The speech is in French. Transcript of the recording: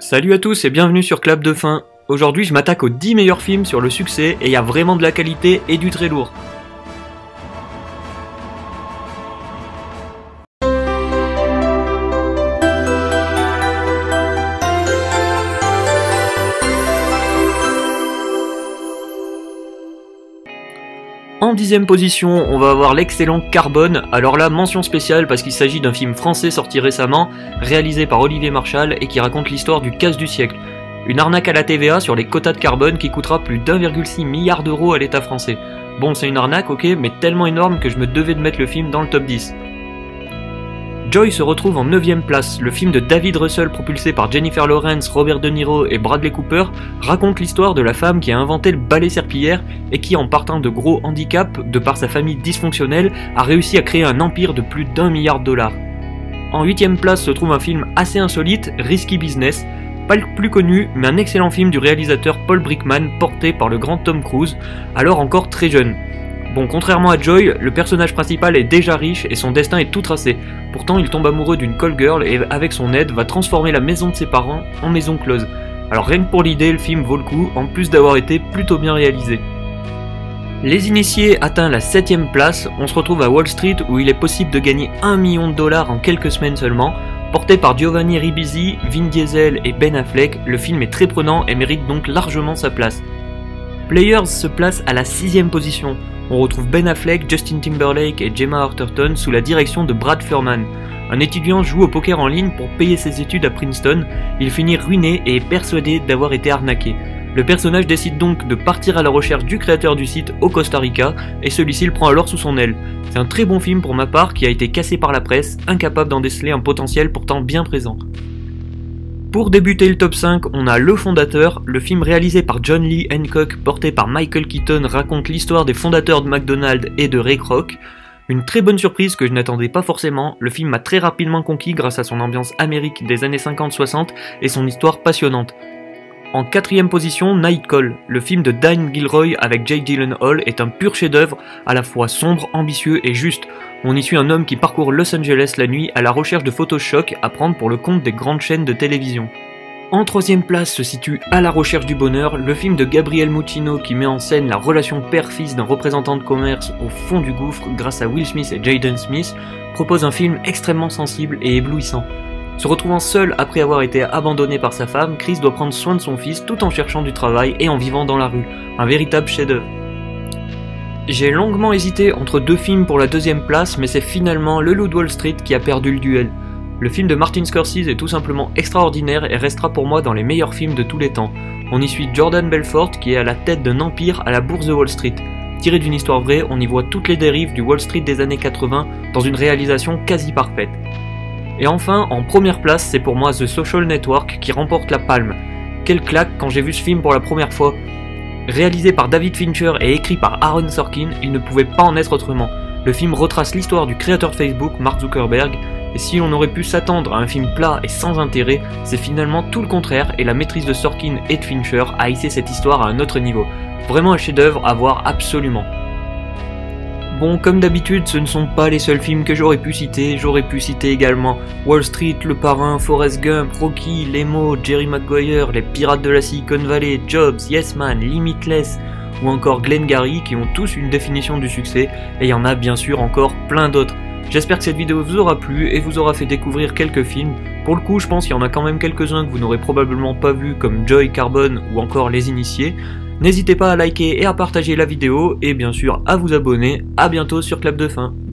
Salut à tous et bienvenue sur Clap de Fin. Aujourd'hui je m'attaque aux 10 meilleurs films sur le succès et il y a vraiment de la qualité et du très lourd. En 10ème position, on va avoir l'excellent Carbone. Alors là, mention spéciale parce qu'il s'agit d'un film français sorti récemment, réalisé par Olivier Marchal et qui raconte l'histoire du casse du siècle. Une arnaque à la TVA sur les quotas de carbone qui coûtera plus d'1,6 milliard d'euros à l'État français. Bon, c'est une arnaque, ok, mais tellement énorme que je me devais de mettre le film dans le top 10. Joy se retrouve en 9ème place. Le film de David Russell propulsé par Jennifer Lawrence, Robert De Niro et Bradley Cooper raconte l'histoire de la femme qui a inventé le balai serpillière et qui, en partant de gros handicaps de par sa famille dysfonctionnelle, a réussi à créer un empire de plus d'1 milliard de dollars. En 8ème place se trouve un film assez insolite, Risky Business, pas le plus connu, mais un excellent film du réalisateur Paul Brickman porté par le grand Tom Cruise, alors encore très jeune. Bon, contrairement à Joy, le personnage principal est déjà riche et son destin est tout tracé. Pourtant, il tombe amoureux d'une call girl et avec son aide va transformer la maison de ses parents en maison close. Alors rien que pour l'idée, le film vaut le coup, en plus d'avoir été plutôt bien réalisé. Les Initiés atteint la 7ème place, on se retrouve à Wall Street où il est possible de gagner 1 million de dollars en quelques semaines seulement. Porté par Giovanni Ribisi, Vin Diesel et Ben Affleck, le film est très prenant et mérite donc largement sa place. Players se place à la 6ème position. On retrouve Ben Affleck, Justin Timberlake et Gemma Arterton sous la direction de Brad Furman. Un étudiant joue au poker en ligne pour payer ses études à Princeton, il finit ruiné et est persuadé d'avoir été arnaqué. Le personnage décide donc de partir à la recherche du créateur du site au Costa Rica, et celui-ci le prend alors sous son aile. C'est un très bon film pour ma part qui a été cassé par la presse, incapable d'en déceler un potentiel pourtant bien présent. Pour débuter le top 5, on a Le Fondateur. Le film réalisé par John Lee Hancock, porté par Michael Keaton, raconte l'histoire des fondateurs de McDonald's et de Ray Kroc. Une très bonne surprise que je n'attendais pas forcément, le film m'a très rapidement conquis grâce à son ambiance américaine des années 50-60 et son histoire passionnante. En 4ème position, Night Call. Le film de Dan Gilroy avec Jake Gyllenhaal est un pur chef-d'œuvre, à la fois sombre, ambitieux et juste. On y suit un homme qui parcourt Los Angeles la nuit à la recherche de photos chocs à prendre pour le compte des grandes chaînes de télévision. En 3ème place se situe À la recherche du bonheur, le film de Gabriel Muccino qui met en scène la relation père-fils d'un représentant de commerce au fond du gouffre grâce à Will Smith et Jaden Smith, propose un film extrêmement sensible et éblouissant. Se retrouvant seul après avoir été abandonné par sa femme, Chris doit prendre soin de son fils tout en cherchant du travail et en vivant dans la rue. Un véritable chef-d'œuvre. J'ai longuement hésité entre deux films pour la 2ème place, mais c'est finalement Le Loup de Wall Street qui a perdu le duel. Le film de Martin Scorsese est tout simplement extraordinaire et restera pour moi dans les meilleurs films de tous les temps. On y suit Jordan Belfort qui est à la tête d'un empire à la bourse de Wall Street. Tiré d'une histoire vraie, on y voit toutes les dérives du Wall Street des années 80 dans une réalisation quasi parfaite. Et enfin, en première place, c'est pour moi The Social Network qui remporte la palme. Quelle claque quand j'ai vu ce film pour la première fois. Réalisé par David Fincher et écrit par Aaron Sorkin, il ne pouvait pas en être autrement. Le film retrace l'histoire du créateur de Facebook, Mark Zuckerberg, et si on aurait pu s'attendre à un film plat et sans intérêt, c'est finalement tout le contraire et la maîtrise de Sorkin et de Fincher a hissé cette histoire à un autre niveau. Vraiment un chef-d'œuvre à voir absolument. Bon, comme d'habitude, ce ne sont pas les seuls films que j'aurais pu citer également Wall Street, Le Parrain, Forrest Gump, Rocky, Lemo, Jerry Maguire, Les Pirates de la Silicon Valley, Jobs, Yes Man, Limitless ou encore Glengarry qui ont tous une définition du succès et il y en a bien sûr encore plein d'autres. J'espère que cette vidéo vous aura plu et vous aura fait découvrir quelques films. Pour le coup, je pense qu'il y en a quand même quelques-uns que vous n'aurez probablement pas vus comme Joy, Carbone ou encore Les Initiés. N'hésitez pas à liker et à partager la vidéo et bien sûr à vous abonner. A bientôt sur Clap de Fin.